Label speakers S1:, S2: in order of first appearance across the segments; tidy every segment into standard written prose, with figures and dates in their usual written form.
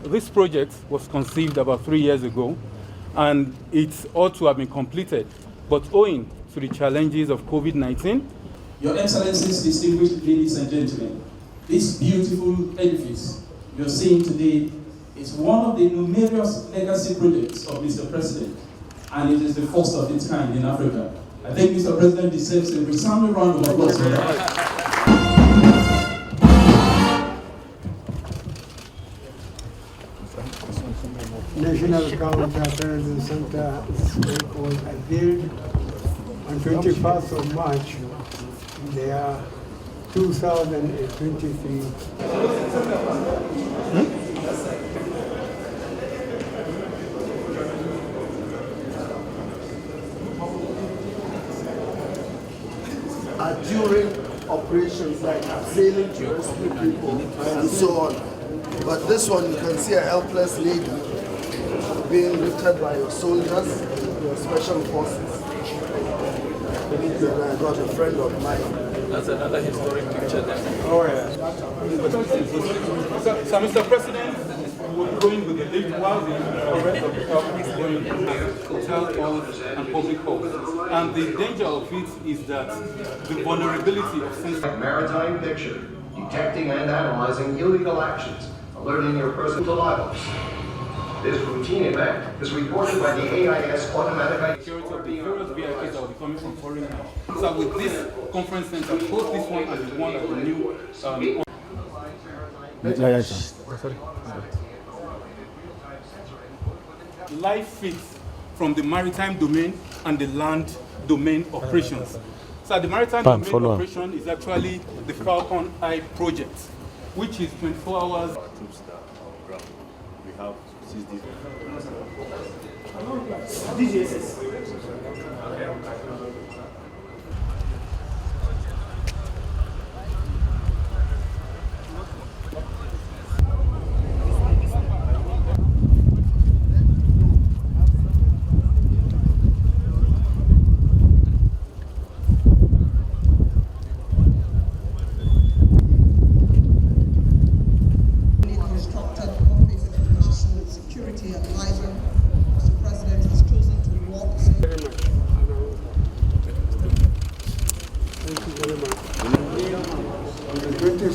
S1: This project was conceived about 3 years ago, and it ought to have been completed, but owing to the challenges of COVID-19.
S2: Your Excellencies, distinguished ladies and gentlemen, this beautiful edifice you're seeing today is one of the numerous legacy projects of Mr. President, and it is the first of its kind in Africa. I think Mr. President deserves a resounding round of applause for that.
S3: National Counterterrorism Center was unveiled on 21st of March in the year 2023.
S4: During operations like sailing to rescue people and so on. But this one, you can see a helpless lady being lifted by your soldiers, your special forces. And I got a friend of mine.
S2: That's another historic picture there.
S3: Oh, yeah.
S1: So, Mr. President, we're going with the lift while the rest of the talk is going to hotel halls and public halls. And the danger of it is that the vulnerability of sensitive
S5: Maritime picture, detecting and analyzing illegal actions, alerting your person to lives. This routine event is reported by the AIS automatic
S1: security of the various VIPs that will be coming from foreign countries. So with this conference center, both this one and the one at the new live feeds from the maritime domain and the land domain operations. So the maritime domain operation is actually the Falcon Eye project, which is 24 hours.
S6: We have
S7: DGSS.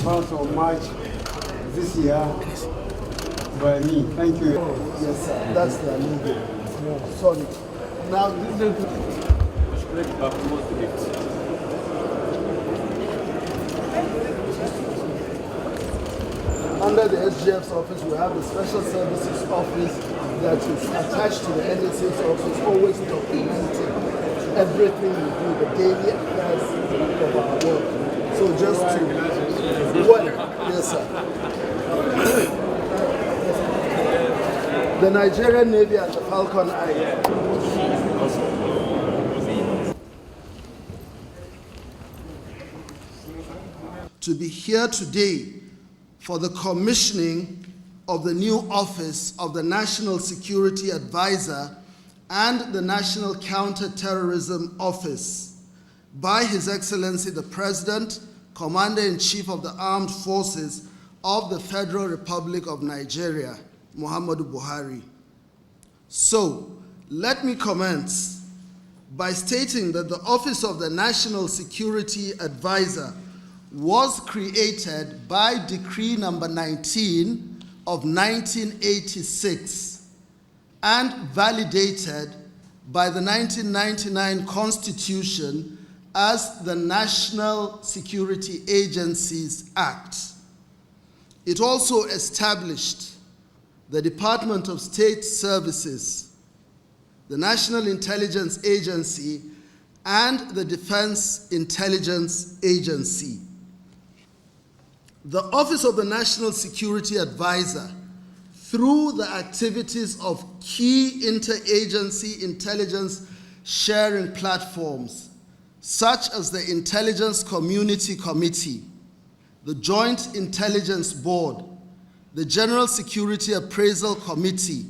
S3: Of March this year by me. Thank you.
S4: Yes, sir. That's the logo. Sorry. Now, under the SGF's office, we have the Special Services Office that is attached to the NSCDC office, always documenting everything we do, the daily affairs of our work. So just to yes, sir. The Nigerian Navy and the Falcon Eye. To be here today for the commissioning of the new office of the National Security Advisor and the National Counterterrorism Office by His Excellency the President, Commander-in-Chief of the Armed Forces of the Federal Republic of Nigeria, Muhammadu Buhari. So, let me commence by stating that the Office of the National Security Advisor was created by Decree number 19 of 1986 and validated by the 1999 Constitution as the National Security Agencies Act. It also established the Department of State Services, the National Intelligence Agency, and the Defense Intelligence Agency. The Office of the National Security Advisor through the activities of key interagency intelligence sharing platforms, such as the Intelligence Community Committee, the Joint Intelligence Board, the General Security Appraisal Committee,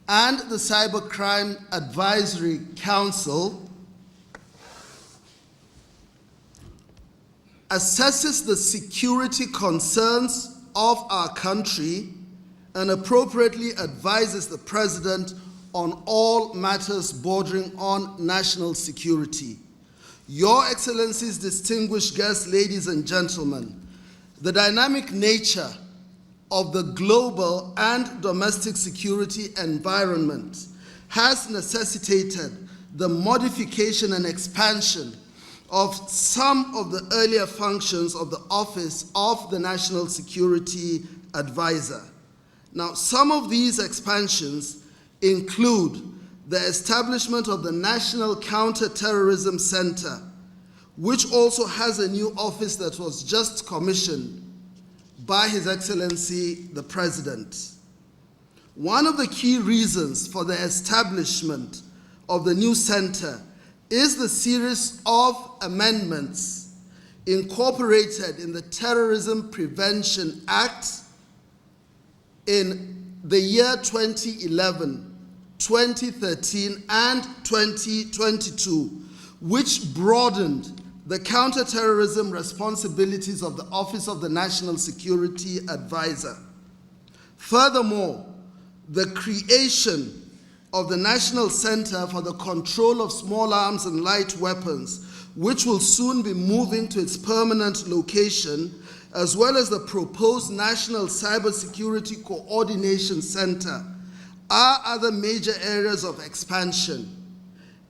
S4: and the Cybercrime Advisory Council, assesses the security concerns of our country and appropriately advises the President on all matters bordering on national security. Your Excellencies, distinguished guests, ladies and gentlemen, the dynamic nature of the global and domestic security environment has necessitated the modification and expansion of some of the earlier functions of the Office of the National Security Advisor. Now, some of these expansions include the establishment of the National Counterterrorism Center, which also has a new office that was just commissioned by His Excellency the President. One of the key reasons for the establishment of the new center is the series of amendments incorporated in the Terrorism Prevention Act in the year 2011, 2013, and 2022, which broadened the counterterrorism responsibilities of the Office of the National Security Advisor. Furthermore, the creation of the National Center for the Control of Small Arms and Light Weapons, which will soon be moving to its permanent location, as well as the proposed National Cybersecurity Coordination Center, are other major areas of expansion.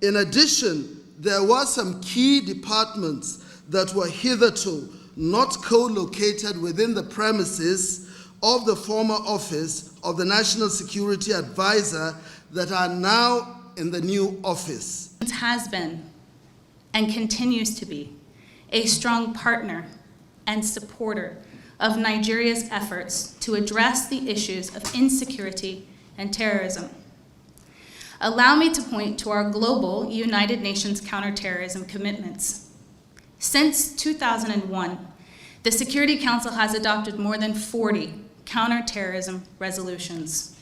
S4: In addition, there were some key departments that were hitherto not co-located within the premises of the former office of the National Security Advisor that are now in the new office.
S8: It has been and continues to be a strong partner and supporter of Nigeria's efforts to address the issues of insecurity and terrorism. Allow me to point to our global United Nations counterterrorism commitments. Since 2001, the Security Council has adopted more than 40 counterterrorism resolutions.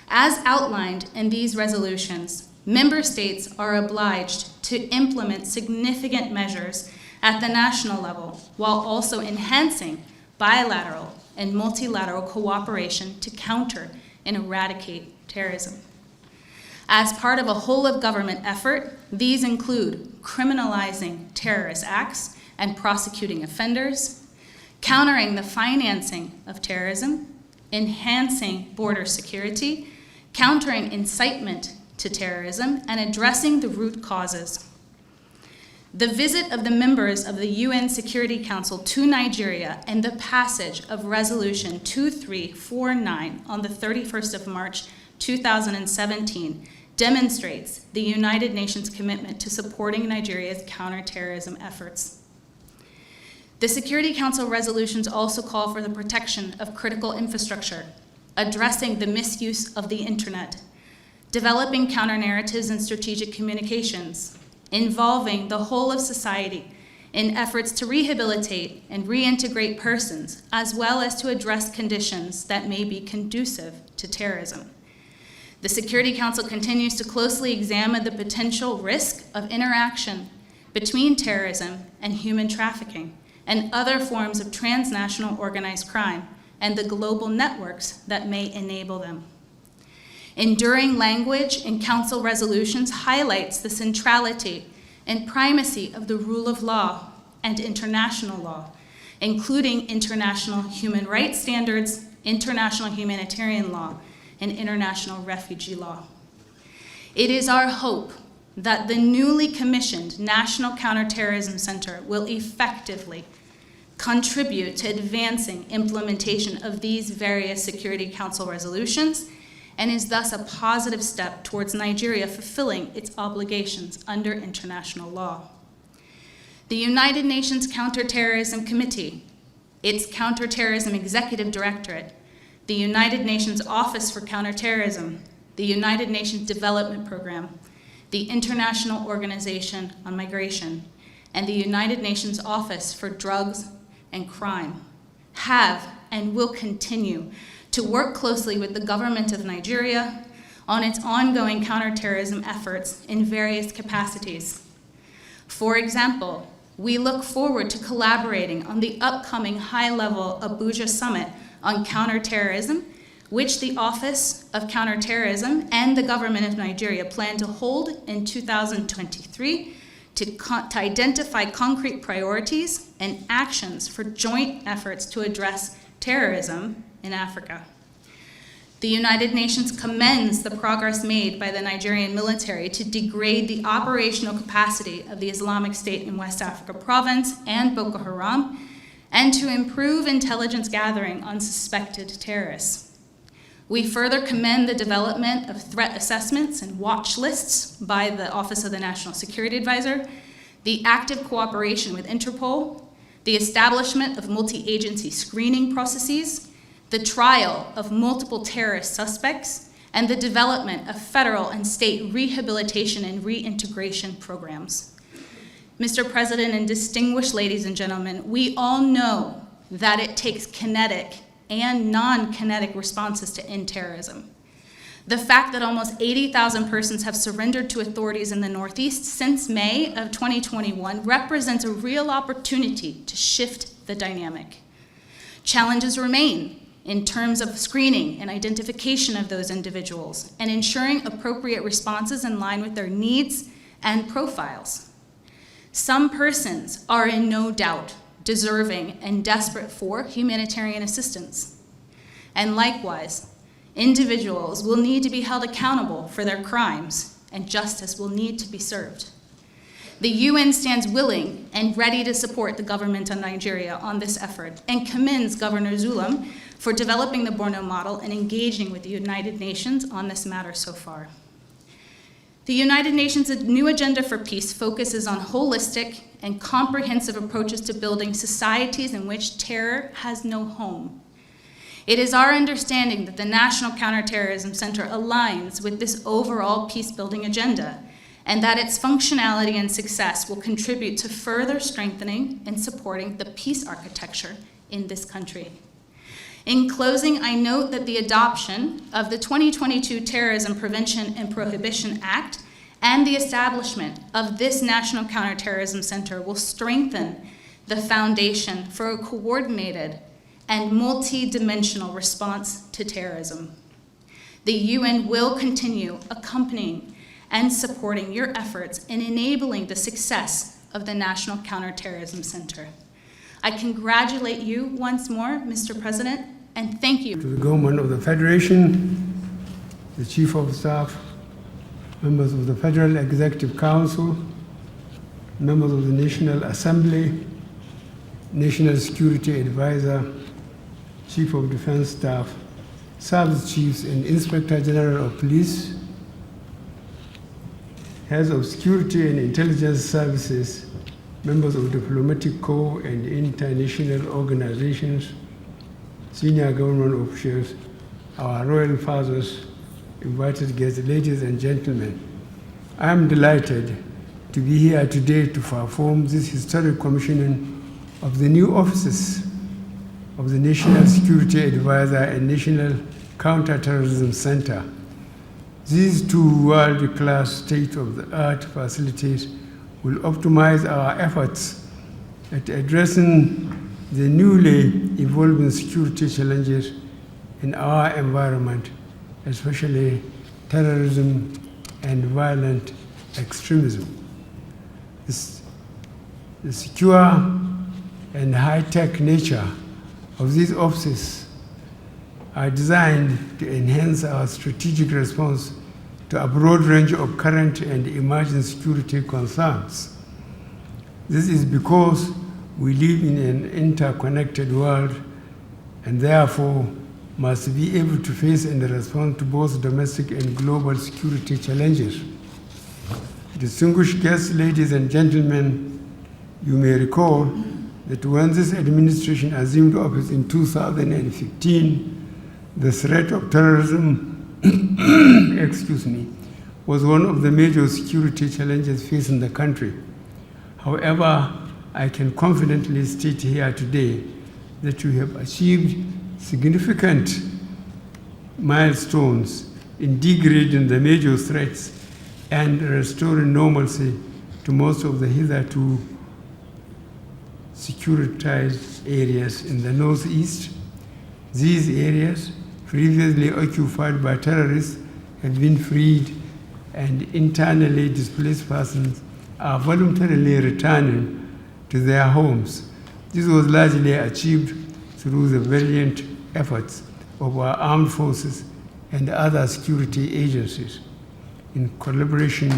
S8: As outlined in these resolutions, member states are obliged to implement significant measures at the national level, while also enhancing bilateral and multilateral cooperation to counter and eradicate terrorism. As part of a whole-of-government effort, these include criminalizing terrorist acts and prosecuting offenders, countering the financing of terrorism, enhancing border security, countering incitement to terrorism, and addressing the root causes. The visit of the members of the UN Security Council to Nigeria and the passage of Resolution 2349 on the 31st of March 2017 demonstrates the United Nations commitment to supporting Nigeria's counterterrorism efforts. The Security Council resolutions also call for the protection of critical infrastructure, addressing the misuse of the internet, developing counter-narratives and strategic communications, involving the whole of society in efforts to rehabilitate and reintegrate persons, as well as to address conditions that may be conducive to terrorism. The Security Council continues to closely examine the potential risk of interaction between terrorism and human trafficking and other forms of transnational organized crime and the global networks that may enable them. Enduring language in Council resolutions highlights the centrality and primacy of the rule of law and international law, including international human rights standards, international humanitarian law, and international refugee law. It is our hope that the newly commissioned National Counterterrorism Center will effectively contribute to advancing implementation of these various Security Council resolutions and is thus a positive step towards Nigeria fulfilling its obligations under international law. The United Nations Counterterrorism Committee, its Counterterrorism Executive Directorate, the United Nations Office for Counterterrorism, the United Nations Development Program, the International Organization on Migration, and the United Nations Office for Drugs and Crime have and will continue to work closely with the government of Nigeria on its ongoing counterterrorism efforts in various capacities. For example, we look forward to collaborating on the upcoming high-level Abuja Summit on Counterterrorism, which the Office of Counterterrorism and the government of Nigeria plan to hold in 2023 to identify concrete priorities and actions for joint efforts to address terrorism in Africa. The United Nations commends the progress made by the Nigerian military to degrade the operational capacity of the Islamic State in West Africa Province and Boko Haram, and to improve intelligence gathering on suspected terrorists. We further commend the development of threat assessments and watch lists by the Office of the National Security Advisor, the active cooperation with Interpol, the establishment of multi-agency screening processes, the trial of multiple terrorist suspects, and the development of federal and state rehabilitation and reintegration programs. Mr. President and distinguished ladies and gentlemen, we all know that it takes kinetic and non-kinetic responses to end terrorism. The fact that almost 80,000 persons have surrendered to authorities in the Northeast since May of 2021 represents a real opportunity to shift the dynamic. Challenges remain in terms of screening and identification of those individuals and ensuring appropriate responses in line with their needs and profiles. Some persons are in no doubt deserving and desperate for humanitarian assistance. And likewise, individuals will need to be held accountable for their crimes, and justice will need to be served. The UN stands willing and ready to support the government of Nigeria on this effort and commends Governor Zulum for developing the Borno model and engaging with the United Nations on this matter so far. The United Nations' new agenda for peace focuses on holistic and comprehensive approaches to building societies in which terror has no home. It is our understanding that the National Counterterrorism Center aligns with this overall peace-building agenda, and that its functionality and success will contribute to further strengthening and supporting the peace architecture in this country. In closing, I note that the adoption of the 2022 Terrorism Prevention and Prohibition Act and the establishment of this National Counterterrorism Center will strengthen the foundation for a coordinated and multi-dimensional response to terrorism. The UN will continue accompanying and supporting your efforts in enabling the success of the National Counterterrorism Center. I congratulate you once more, Mr. President, and thank you.
S3: To the government of the Federation, the Chief of Staff, members of the Federal Executive Council, members of the National Assembly, National Security Advisor, Chief of Defense Staff, Service Chiefs and Inspector General of Police, Heads of Security and Intelligence Services, members of diplomatic corps and international organizations, senior government officials, our royal fathers, invited guests, ladies and gentlemen. I am delighted to be here today to perform this historic commissioning of the new offices of the National Security Advisor and National Counterterrorism Center. These two world-class state-of-the-art facilities will optimize our efforts at addressing the newly evolving security challenges in our environment, especially terrorism and violent extremism. The secure and high-tech nature of these offices are designed to enhance our strategic response to a broad range of current and emerging security concerns. This is because we live in an interconnected world and therefore must be able to face and respond to both domestic and global security challenges. Distinguished guests, ladies and gentlemen, you may recall that when this administration assumed office in 2015, The threat of terrorism was one of the major security challenges facing the country. However, I can confidently state here today that we have achieved significant milestones in degrading the major threats and restoring normalcy to most of the hitherto securitized areas in the northeast. These areas, previously occupied by terrorists, have been freed, and internally displaced persons are voluntarily returning to their homes. This was largely achieved through the valiant efforts of our armed forces and other security agencies in collaboration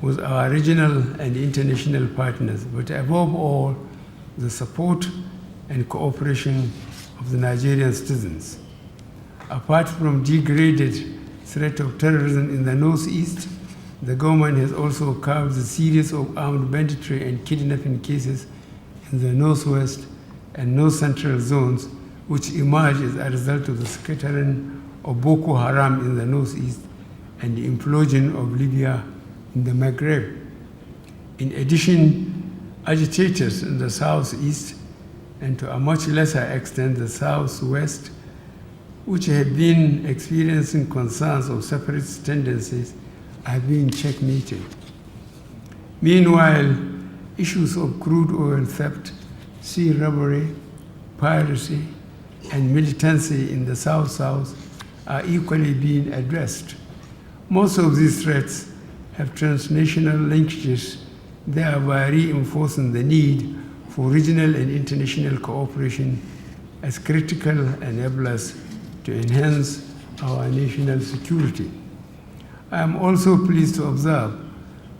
S3: with our regional and international partners, but above all, the support and cooperation of the Nigerian citizens. Apart from degraded threat of terrorism in the northeast, the government has also curbed a series of armed banditry and kidnapping cases in the northwest and north central zones, which emerged as a result of the scattering of Boko Haram in the northeast and the implosion of Libya in the Maghreb. In addition, agitators in the southeast and to a much lesser extent the southwest, which have been experiencing concerns of separatist tendencies, have been checkmated. Meanwhile, issues of crude oil theft, sea robbery, piracy, and militancy in the South-South are equally being addressed. Most of these threats have transnational linkages, thereby reinforcing the need for regional and international cooperation as critical enablers to enhance our national security. I am also pleased to observe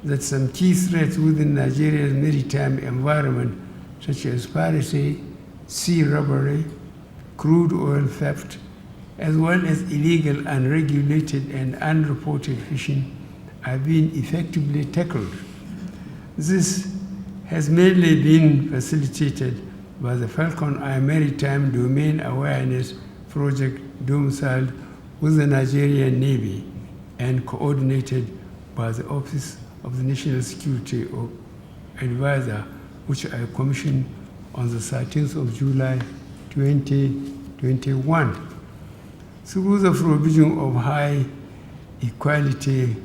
S3: that some key threats within Nigeria's maritime environment, such as piracy, sea robbery, crude oil theft, as well as illegal, unregulated, and unreported fishing, have been effectively tackled. This has mainly been facilitated by the Falcon Eye Maritime Domain Awareness Project domiciled with the Nigerian Navy and coordinated by the Office of the National Security Advisor, which I commissioned on the 13th of July 2021. Through the provision of high equality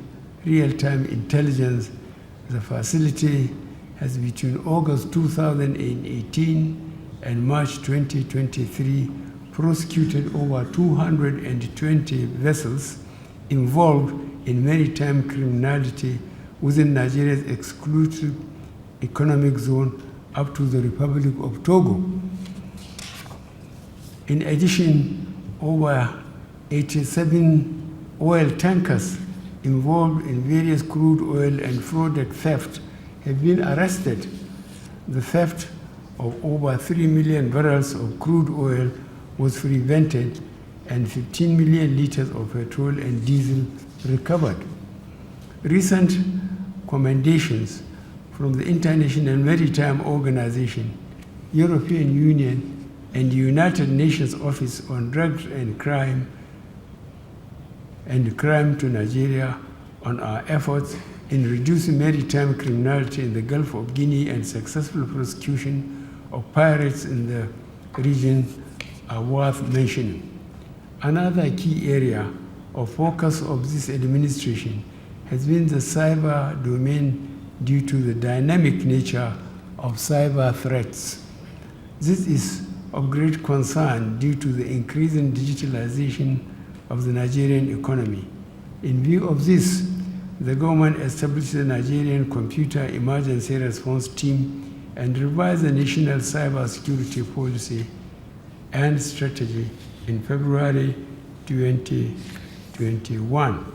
S3: real-time intelligence, the facility has between August 2018 and March 2023 prosecuted over 220 vessels involved in maritime criminality within Nigeria's exclusive economic zone up to the Republic of Togo. In addition, over 87 oil tankers involved in various crude oil and product theft have been arrested. The theft of over 3 million barrels of crude oil was prevented and 15 million liters of petrol and diesel recovered. Recent commendations from the International Maritime Organization, European Union, and the United Nations Office on Drugs and Crime to Nigeria on our efforts in reducing maritime criminality in the Gulf of Guinea and successful prosecution of pirates in the region are worth mentioning. Another key area of focus of this administration has been the cyber domain due to the dynamic nature of cyber threats. This is of great concern due to the increasing digitalization of the Nigerian economy. In view of this, the government established the Nigerian Computer Emergency Response Team and revised the national cybersecurity policy and strategy in February 2021.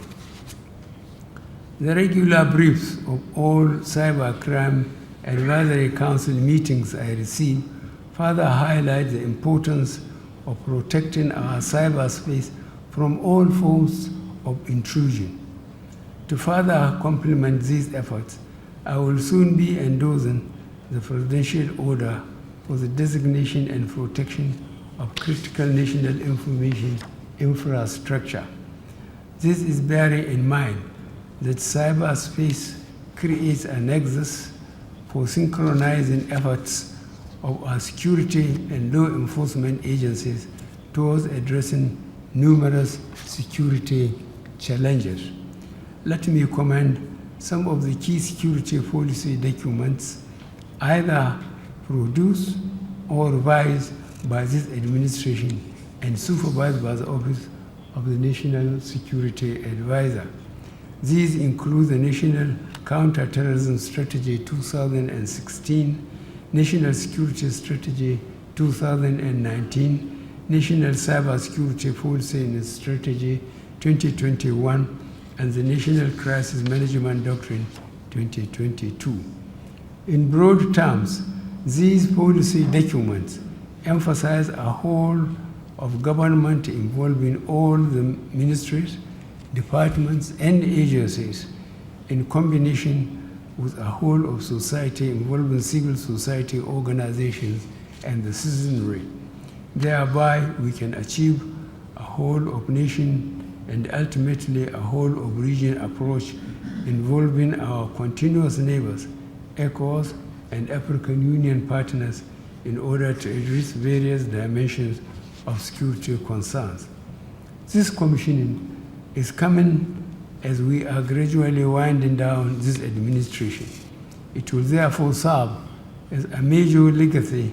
S3: The regular briefs of all cybercrime advisory council meetings I receive further highlight the importance of protecting our cyberspace from all forms of intrusion. To further complement these efforts, I will soon be endorsing the presidential order for the designation and protection of critical national information infrastructure. This is bearing in mind that cyberspace creates a nexus for synchronizing efforts of our security and law enforcement agencies towards addressing numerous security challenges. Let me commend some of the key security policy documents either produced or revised by this administration and supervised by the Office of the National Security Advisor. These include the National Counterterrorism Strategy 2016, National Security Strategy 2019, National Cybersecurity Policy and Strategy 2021, and the National Crisis Management Doctrine 2022. In broad terms, these policy documents emphasize a whole of government involving all the ministries, departments, and agencies in combination with a whole of society involving civil society organizations and the citizenry. Thereby, we can achieve a whole of nation and ultimately a whole of region approach involving our continuous neighbors, ECOWAS, and African Union partners in order to address various dimensions of security concerns. This commissioning is coming as we are gradually winding down this administration. It will therefore serve as a major legacy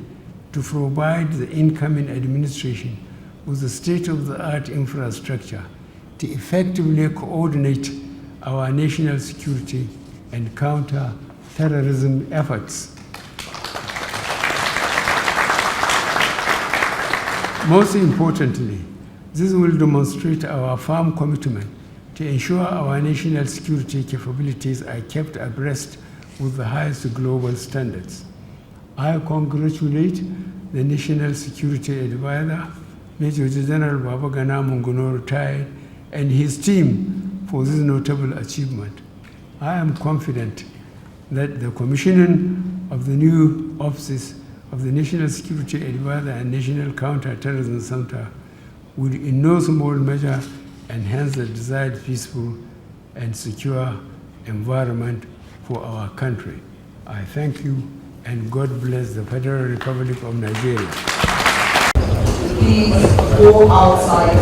S3: to provide the incoming administration with the state-of-the-art infrastructure to effectively coordinate our national security and counter-terrorism efforts. Most importantly, this will demonstrate our firm commitment to ensure our national security capabilities are kept abreast with the highest global standards. I congratulate the National Security Advisor, Major General Babagana Mungono retired, and his team for this notable achievement. I am confident that the commissioning of the new offices of the National Security Advisor and National Counterterrorism Center will in no small measure enhance the desired peaceful and secure environment for our country. I thank you and God bless the Federal Republic of Nigeria.
S9: Please go outside.